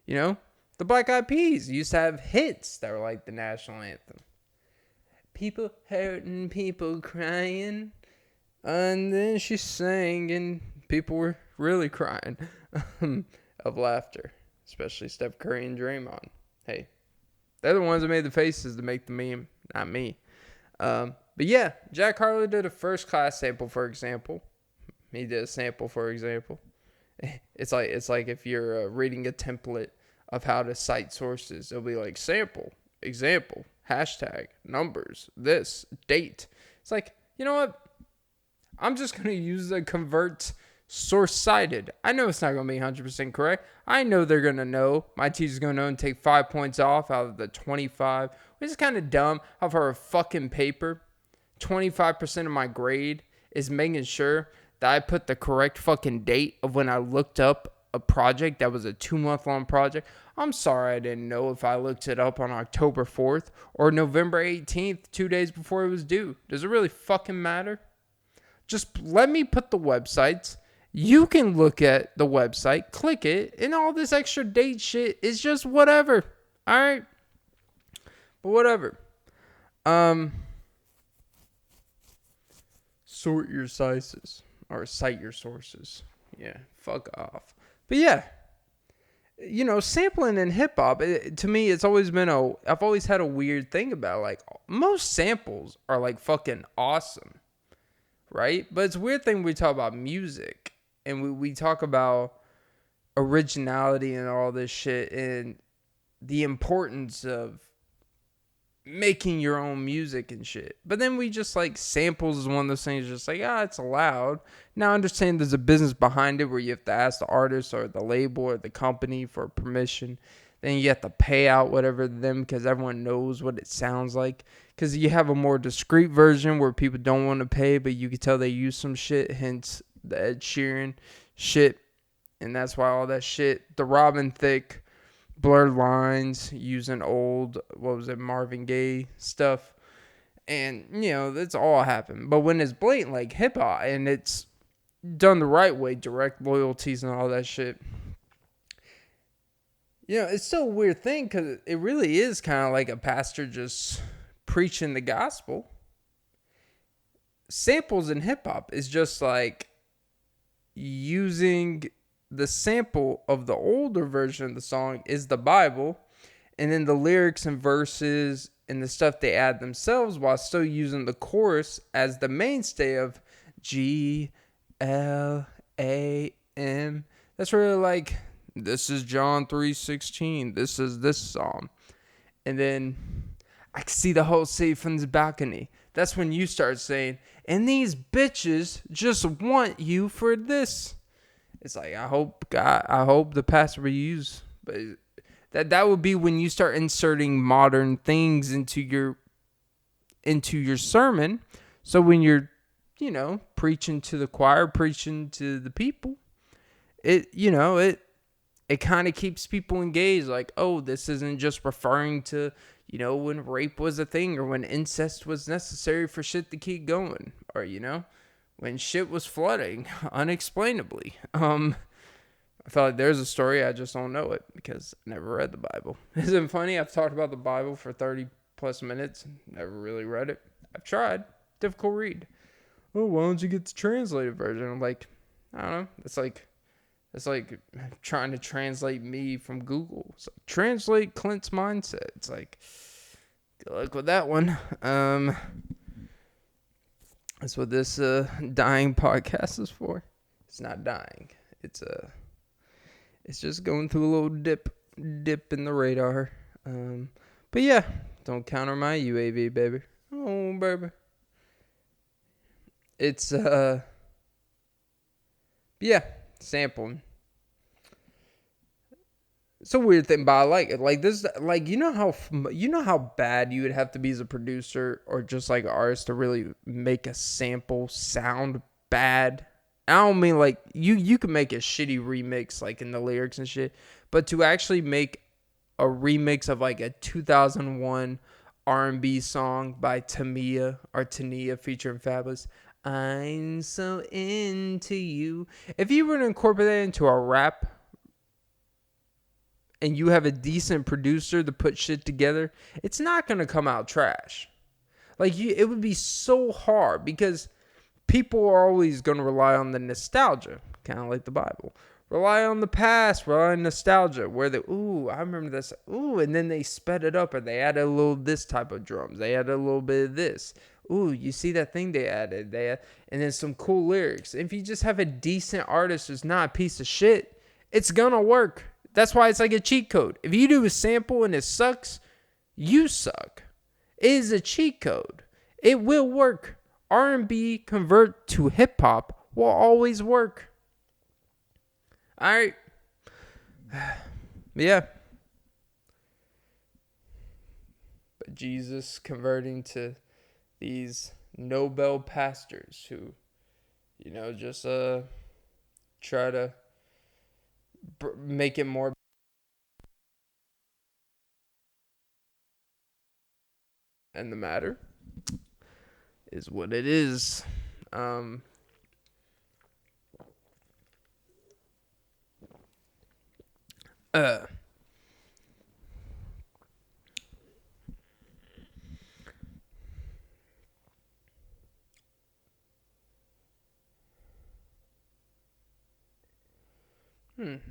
A: The Black Eyed Peas used to have hits that were like the national anthem. People hurting, people crying. And then she sang and people were really crying of laughter. Especially Steph Curry and Draymond. Hey, they're the ones that made the faces to make the meme, not me. But yeah, Jack Harlow did a First Class sample, for example. He did a sample, for example. It's like if you're reading a template of how to cite sources. It'll be like sample, example, hashtag, numbers, this, date. It's like, you know what? I'm just going to use the convert source cited. I know it's not going to be 100% correct. I know they're going to know. My teacher's going to know and take 5 points off out of the 25. Which is kind of dumb. How for a fucking paper, 25% of my grade is making sure that I put the correct fucking date of when I looked up a project that was a 2-month-long project. I'm sorry I didn't know if I looked it up on October 4th or November 18th, 2 days before it was due. Does it really fucking matter? Just let me put the websites. You can look at the website, click it, and all this extra date shit is just whatever. All right? But whatever. Sort your sizes. Or cite your sources. Yeah, fuck off. But yeah, sampling in hip hop, to me, it's always been I've always had a weird thing about, like, most samples are like fucking awesome, right? But it's a weird thing when we talk about music and we talk about originality and all this shit and the importance of making your own music and shit. But then we just like samples is one of those things just like, it's allowed. Now I understand there's a business behind it where you have to ask the artist or the label or the company for permission. Then you have to pay out whatever to them because everyone knows what it sounds like. Because you have a more discreet version where people don't want to pay, but you can tell they use some shit, hence the Ed Sheeran shit. And that's why all that shit, the Robin Thicke, blurred lines, using old, what was it, Marvin Gaye stuff. And, that's all happened. But when it's blatant, like hip hop, and it's done the right way, direct loyalties and all that shit, it's still a weird thing because it really is kind of like a pastor just preaching the gospel. Samples in hip hop is just like using the sample of the older version of the song is the Bible, and then the lyrics and verses and the stuff they add themselves while still using the chorus as the mainstay of GLAM. That's really like, this is John 3:16. This is this psalm. And then I can see the whole city from the balcony. That's when you start saying, and these bitches just want you for this. It's like, I hope the pastor will use, but that would be when you start inserting modern things into your sermon. So when you're, preaching to the choir, preaching to the people, it kind of keeps people engaged. Like, oh, this isn't just referring to, when rape was a thing or when incest was necessary for shit to keep going, or, when shit was flooding unexplainably. I feel like there's a story, I just don't know it because I never read the Bible. Isn't it funny? I've talked about the Bible for 30 plus minutes, never really read it. I've tried. Difficult read. Oh, why don't you get the translated version? I'm like, I don't know. It's like trying to translate me from Google. It's like, translate Clint's mindset. It's like, good luck with that one. That's what this dying podcast is for. It's not dying. It's just going through a little dip in the radar. But yeah, don't counter my UAV, baby. Oh, baby. It's yeah, sampling. It's a weird thing, but I like it. Like this, like you know how bad you would have to be as a producer or just like an artist to really make a sample sound bad. I don't mean like you can make a shitty remix like in the lyrics and shit, but to actually make a remix of like a 2001 R&B song by Tania featuring Fabulous, I'm so into you. If you were to incorporate that into a rap and you have a decent producer to put shit together, it's not going to come out trash. Like it would be so hard because people are always going to rely on the nostalgia, kind of like the Bible. Rely on the past, rely on nostalgia, where I remember this, and then they sped it up, or they added a little this type of drums, they added a little bit of this. You see that thing they added, and then some cool lyrics. If you just have a decent artist who's not a piece of shit, it's gonna work. That's why it's like a cheat code. If you do a sample and it sucks, you suck. It is a cheat code. It will work. R&B convert to hip hop will always work. All right. Yeah. But Jesus converting to these Nobel pastors who, just try to make it more. And the matter is what it is.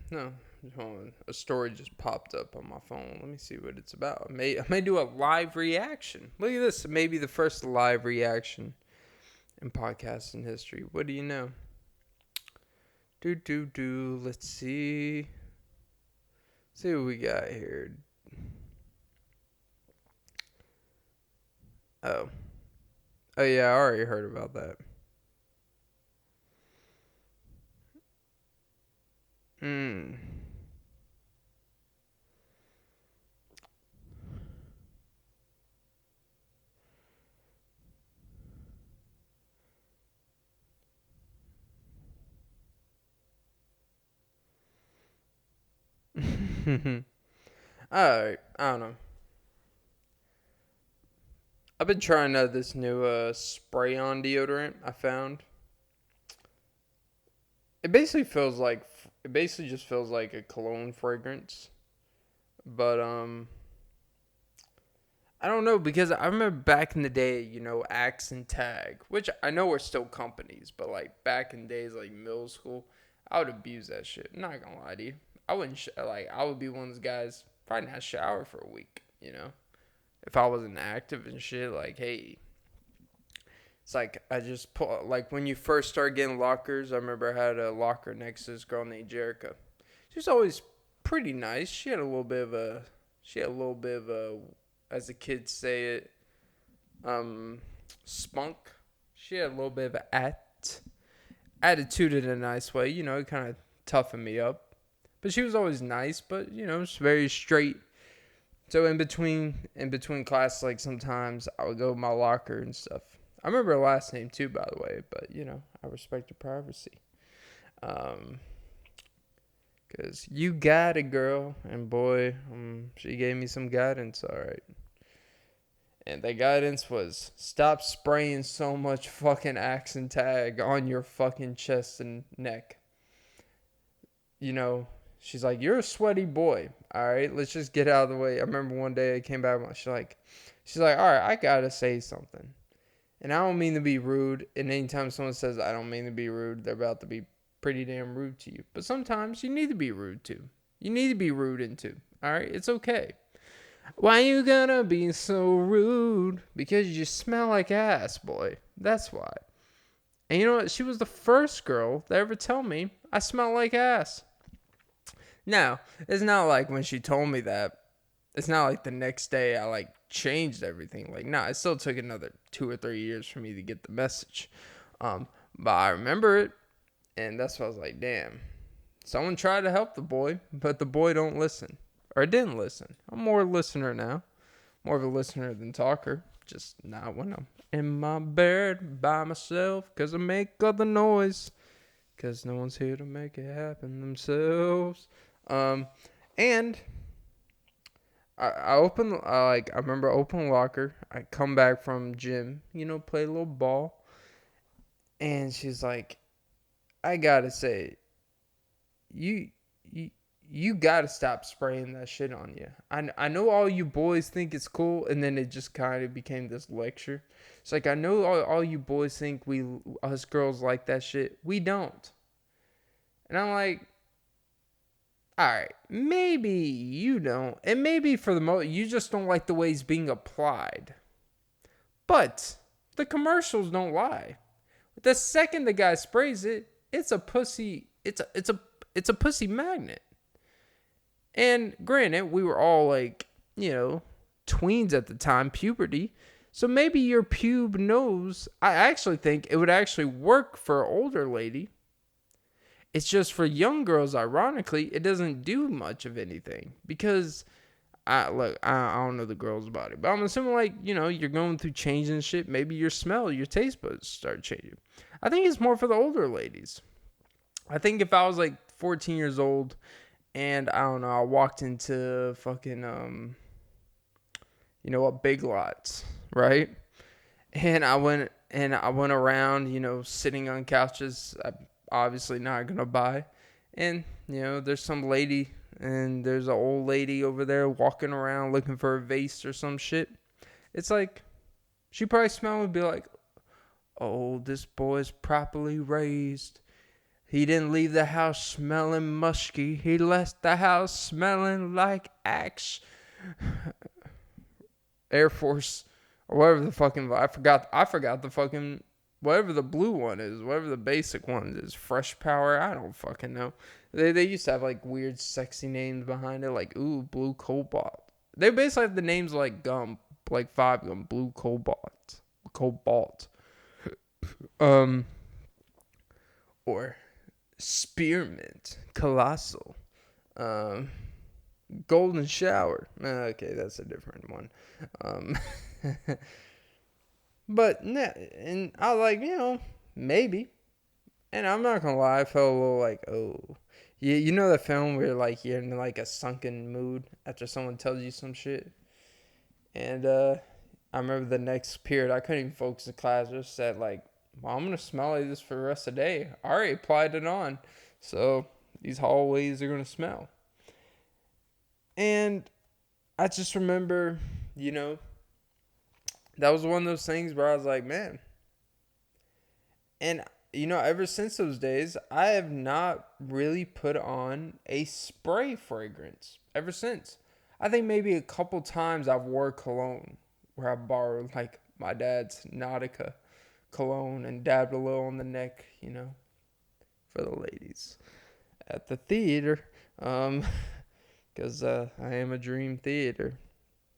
A: No. Hold on. A story just popped up on my phone. Let me see what it's about. I may do a live reaction. Look at this. Maybe the first live reaction in podcasting history. What do you know? Let's see. See what we got here. Oh yeah, I already heard about that. Alright, I don't know. I've been trying out this new spray-on deodorant I found. It basically feels like it basically just feels like a cologne fragrance, but I don't know because I remember back in the day, Axe and Tag, which I know are still companies, but like back in days like middle school, I would abuse that shit. I'm not gonna lie to you. I wouldn't I would be one of those guys probably not shower for a week. If I wasn't active and shit, like hey, it's like I just pull like when you first start getting lockers. I remember I had a locker next to this girl named Jerica. She was always pretty nice. She had a little bit of a, as the kids say it, spunk. She had a little bit of an attitude in a nice way. It kind of toughened me up. But she was always nice, but it's very straight. So in between class, like sometimes I would go to my locker and stuff. I remember her last name too, by the way, but I respect her privacy. Cause you got it, girl, and boy, she gave me some guidance. All right, and the guidance was stop spraying so much fucking Axe and Tag on your fucking chest and neck. She's like, you're a sweaty boy. All right, let's just get out of the way. I remember one day I came back. She's like, all right, I gotta say something. And I don't mean to be rude. And anytime someone says I don't mean to be rude, they're about to be pretty damn rude to you. But sometimes you need to be rude to. You need to be rude into. All right? It's okay. Why you gonna be so rude? Because you smell like ass, boy. That's why. And you know what? She was the first girl to ever tell me I smell like ass. Now, it's not like when she told me that, it's not like the next day I like changed everything. Like, nah, it still took another 2 or 3 years for me to get the message. But I remember it, and that's why I was like, damn. Someone tried to help the boy, but the boy don't listen. Or didn't listen. I'm more a listener now. More of a listener than talker. Just not when I'm in my bed by myself, 'cause I make all the noise. 'Cause no one's here to make it happen themselves. And I remember open locker. I come back from gym, play a little ball. And she's like, I gotta say, you gotta stop spraying that shit on you. I know all you boys think it's cool, and then it just kind of became this lecture. It's like, I know all you boys think us girls like that shit. We don't. And I'm like, alright, maybe you don't. And maybe for the most, you just don't like the way it's being applied. But the commercials don't lie. The second the guy sprays it, it's a pussy. It's a pussy magnet. And granted, we were all like, tweens at the time, puberty. So maybe your pube knows. I actually think it would actually work for an older lady. It's just for young girls, ironically, it doesn't do much of anything. Because, I don't know the girl's body. But I'm assuming, you're going through changing shit. Maybe your taste buds start changing. I think it's more for the older ladies. I think if I was, 14 years old, and, I don't know, I walked into fucking, Big Lots, right? And I went around, sitting on couches. I'm obviously not going to buy. And, there's some lady, and there's an old lady over there walking around looking for a vase or some shit. It's like, she probably smell and be like, oh, this boy's properly raised. He didn't leave the house smelling musky. He left the house smelling like Axe. Air Force, or whatever the fucking, I forgot the fucking, whatever the blue one is, whatever the basic one is, Fresh Power, I don't fucking know. They used to have weird sexy names behind it, Blue Cobalt. They basically have the names like gum, like 5 gum, Blue Cobalt. Or Spearmint, Colossal, Golden Shower. Okay, that's a different one. But, and I maybe. And I'm not gonna lie, I felt a little You know the film where like you're in like a sunken mood after someone tells you some shit, and I remember the next period I couldn't even focus in class. I just said like, well, I'm gonna smell like this for the rest of the day. I already applied it on, so these hallways are gonna smell. And I just remember, you know, that was one of those things where I was like, man. And, you know, ever since those days, I have not really put on a spray fragrance ever since. I think maybe a couple times I've wore cologne where I borrowed like my dad's Nautica cologne and dabbed a little on the neck, you know, for the ladies at the theater. Because I am a dream theater.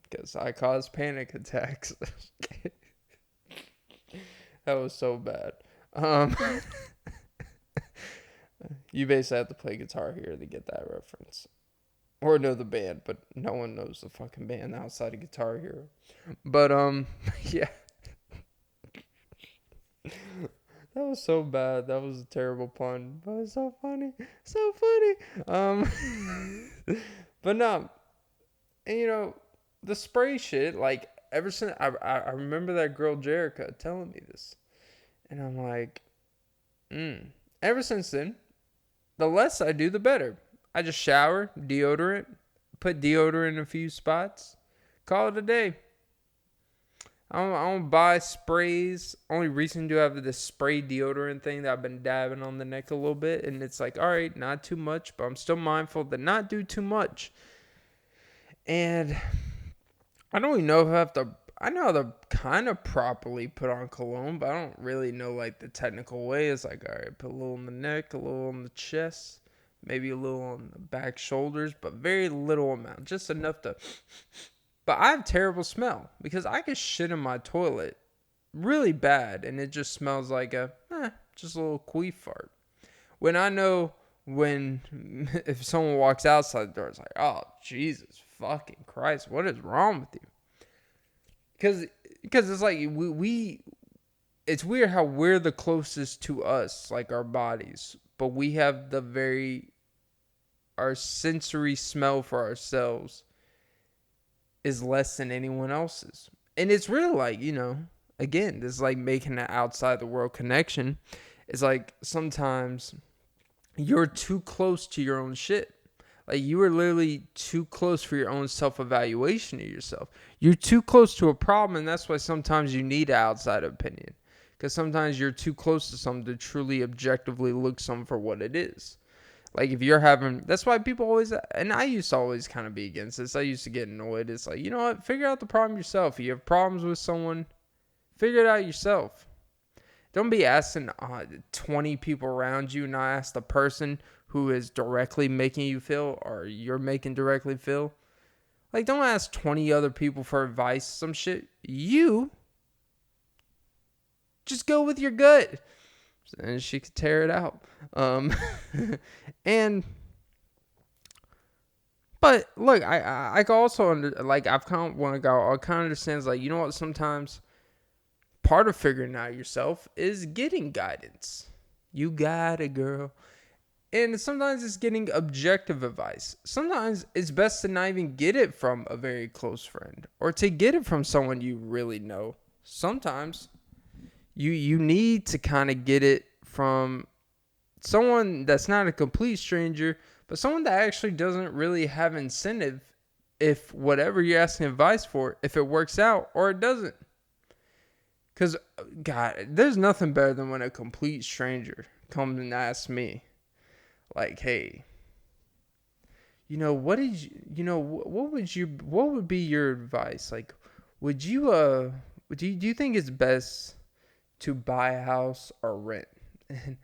A: Because I cause panic attacks. That was so bad. You basically have to play Guitar Hero to get that reference. Or know the band, but no one knows the fucking band outside of Guitar Hero. But, yeah. That was so bad. That was a terrible pun. But it's so funny. So funny. But no. And, you know, the spray shit, like, ever since I remember that girl Jerica telling me this, and I'm like, ever since then, the less I do, the better. I just shower, deodorant, put deodorant in a few spots, call it a day. I don't buy sprays. Only recently do I have this spray deodorant thing that I've been dabbing on the neck a little bit, and it's like, all right, not too much, but I'm still mindful to not do too much. And I don't even know if I have to. I know how to kind of properly put on cologne, but I don't really know like the technical way. It's like, all right, put a little on the neck, a little on the chest, maybe a little on the back shoulders, but very little amount, just enough to. But I have terrible smell because I can shit in my toilet really bad, and it just smells like just a little queef fart. When I know if someone walks outside the door, it's like, oh Jesus fucking Christ, what is wrong with you? Because it's like it's weird how we're the closest to us, like our bodies, but we have our sensory smell for ourselves is less than anyone else's. And it's really like, you know, again, this is like making an outside the world connection. It's like sometimes you're too close to your own shit. Like, you are literally too close for your own self-evaluation of yourself. You're too close to a problem, and that's why sometimes you need an outside opinion. Because sometimes you're too close to something to truly objectively look something for what it is. Like, if you're having... That's why people always... And I used to always kind of be against this. I used to get annoyed. It's like, you know what? Figure out the problem yourself. If you have problems with someone, figure it out yourself. Don't be asking 20 people around you, not ask the person who is directly making you feel or you're making directly feel. Like, don't ask 20 other people for advice, some shit. You just go with your gut. And she could tear it out. But look, I can also I've kind of want to go. I kind of understand, like, you know what? Sometimes part of figuring out yourself is getting guidance. You got it, girl. And sometimes it's getting objective advice. Sometimes it's best to not even get it from a very close friend or to get it from someone you really know. Sometimes you need to kind of get it from someone that's not a complete stranger, but someone that actually doesn't really have incentive if whatever you're asking advice for, if it works out or it doesn't. Because, God, there's nothing better than when a complete stranger comes and asks me, like, hey, what would be your advice? Like, do you think it's best to buy a house or rent? And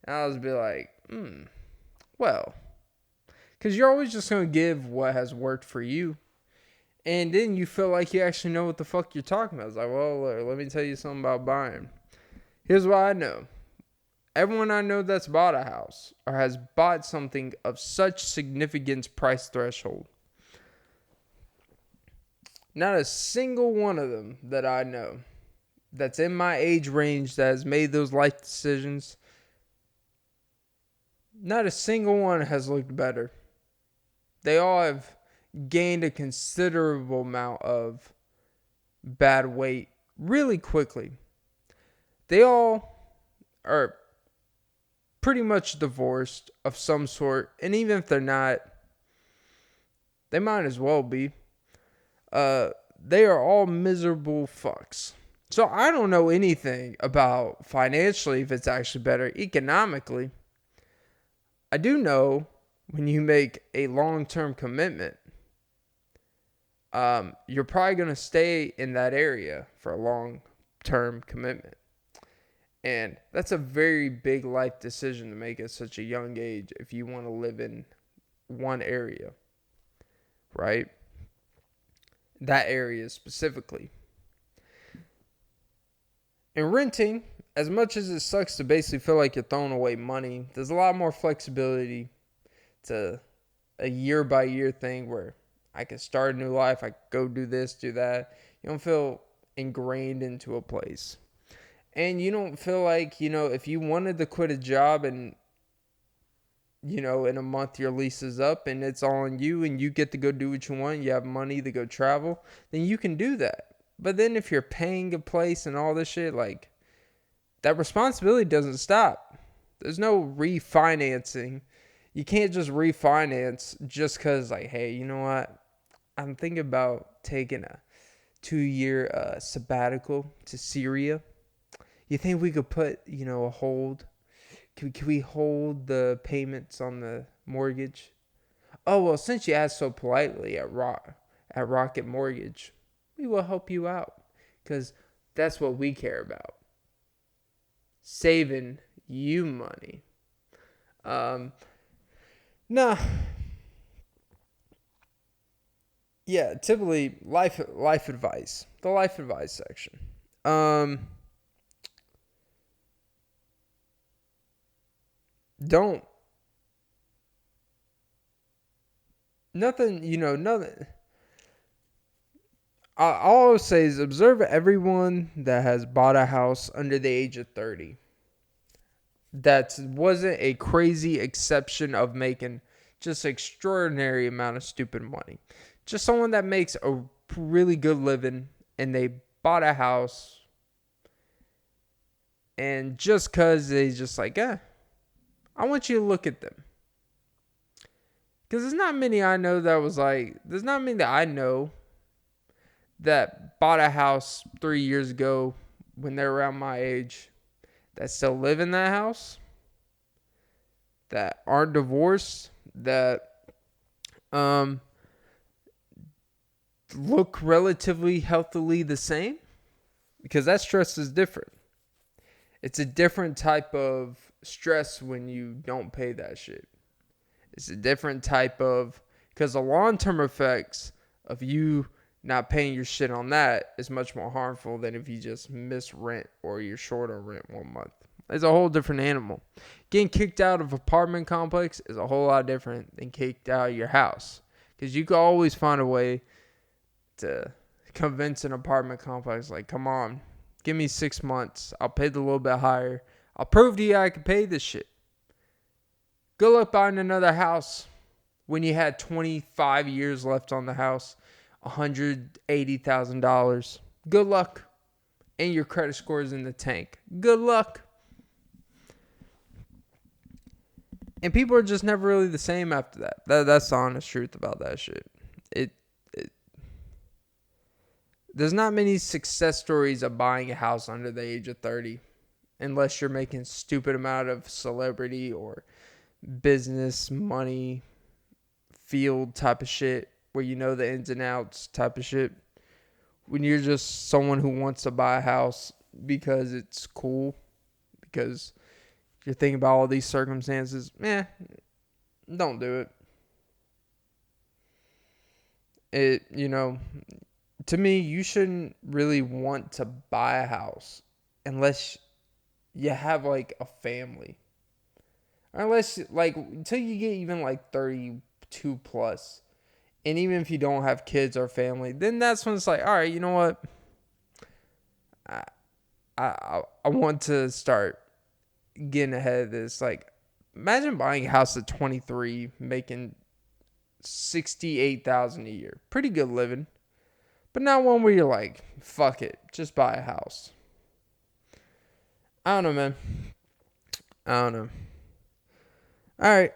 A: I was be like, well, because you're always just going to give what has worked for you. And then you feel like you actually know what the fuck you're talking about. I was like, well, let me tell you something about buying. Here's what I know. Everyone I know that's bought a house or has bought something of such significance price threshold, not a single one of them that I know that's in my age range that has made those life decisions Not a single one has looked better. They all have gained a considerable amount of bad weight really quickly. They all are pretty much divorced of some sort, and even if they're not, they might as well be. They are all miserable fucks. So I don't know anything about financially if it's actually better economically. I do know when you make a long-term commitment, you're probably going to stay in that area for a long-term commitment. And that's a very big life decision to make at such a young age if you want to live in one area, right? That area specifically. And renting, as much as it sucks to basically feel like you're throwing away money, there's a lot more flexibility to a year by year thing where I can start a new life, I can go do this, do that. You don't feel ingrained into a place. And you don't feel like, if you wanted to quit a job and, in a month your lease is up and it's all on you and you get to go do what you want, you have money to go travel, then you can do that. But then if you're paying a place and all this shit, like, that responsibility doesn't stop. There's no refinancing. You can't just refinance just because, like, hey, you know what? I'm thinking about taking a 2-year sabbatical to Syria. You think we could put, a hold? Can we hold the payments on the mortgage? Oh, well, since you asked so politely at Rocket Mortgage, we will help you out because that's what we care about. Saving you money. Nah. Yeah, typically life advice. The life advice section. Don't. Nothing. All I'll say is observe everyone that has bought a house under the age of 30. That wasn't a crazy exception of making just extraordinary amount of stupid money. Just someone that makes a really good living and they bought a house and just because they just like, I want you to look at them. Because there's not many I know that bought a house 3 years ago when they're around my age that still live in that house, that aren't divorced, that look relatively healthily the same, because that stress is different. It's a different type of stress when you don't pay that shit. It's a different type of, because the long-term effects of you not paying your shit on that is much more harmful than if you just miss rent or you're short on rent 1 month. It's a whole different animal. Getting kicked out of apartment complex is a whole lot different than kicked out of your house. Because you can always find a way to convince an apartment complex, like, come on, give me 6 months. I'll pay the little bit higher. I'll prove to you I can pay this shit. Good luck buying another house when you had 25 years left on the house, $180,000. Good luck. And your credit score is in the tank. Good luck. And people are just never really the same after that. That's the honest truth about that shit. There's not many success stories of buying a house under the age of 30 unless you're making stupid amount of celebrity or business money field type of shit where you know the ins and outs type of shit. When you're just someone who wants to buy a house because it's cool, because you're thinking about all these circumstances, don't do it. To me, you shouldn't really want to buy a house unless you have like a family. Unless like until you get even like 32 plus. And even if you don't have kids or family, then that's when it's like, all right, you know what? I want to start getting ahead of this. Like, Imagine buying a house at 23, making 68,000 a year. Pretty good living. But not one where you're like, fuck it, just buy a house. I don't know, man. I don't know. Alright.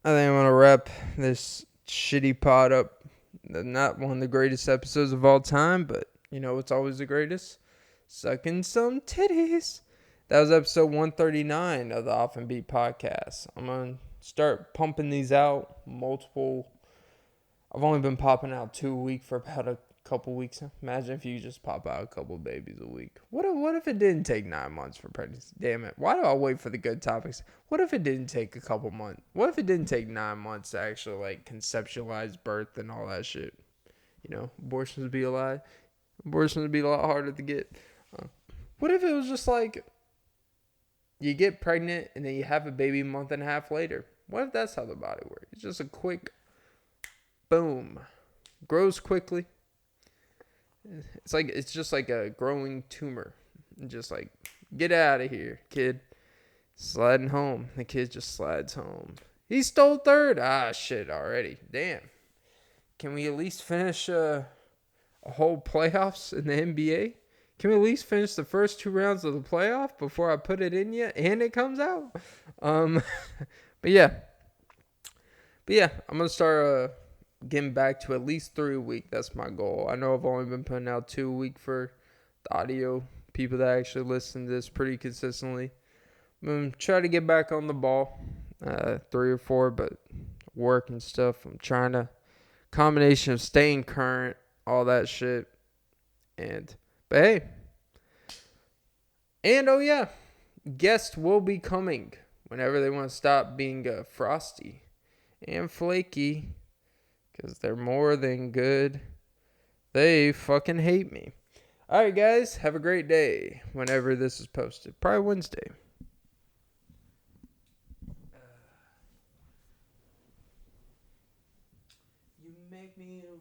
A: I think I'm going to wrap this shitty pod up. Not one of the greatest episodes of all time, but you know what's always the greatest? Sucking some titties. That was episode 139 of the Off and Beat podcast. I'm going to start pumping these out. Multiple. I've only been popping out 2 a week for about a couple weeks. Imagine if you just pop out a couple babies a week. What if it didn't take 9 months for pregnancy? Damn it. Why do I wait for the good topics? What if it didn't take a couple months? What if it didn't take 9 months to actually like conceptualize birth and all that shit? You know, abortions would be a lot. Abortions would be a lot harder to get. What if it was just like you get pregnant and then you have a baby a month and a half later? What if that's how the body works? It's just a quick boom. Grows quickly. It's just like a growing tumor. Just like, get out of here, kid. Sliding home. The kid just slides home. He stole third. Ah, shit, already. Damn. Can we at least finish a whole playoffs in the NBA? Can we at least finish the first 2 rounds of the playoff before I put it in yet and it comes out? But yeah, I'm going to start getting back to at least 3 a week. That's my goal. I know I've only been putting out 2 a week for the audio people that actually listen to this pretty consistently. I'm going to try to get back on the ball, 3 or 4, but work and stuff. I'm trying to, combination of staying current, all that shit. But hey, and oh yeah, guests will be coming whenever they want to stop being frosty and flaky, because they're more than good. They fucking hate me. Alright guys, have a great day whenever this is posted. Probably Wednesday. You make me a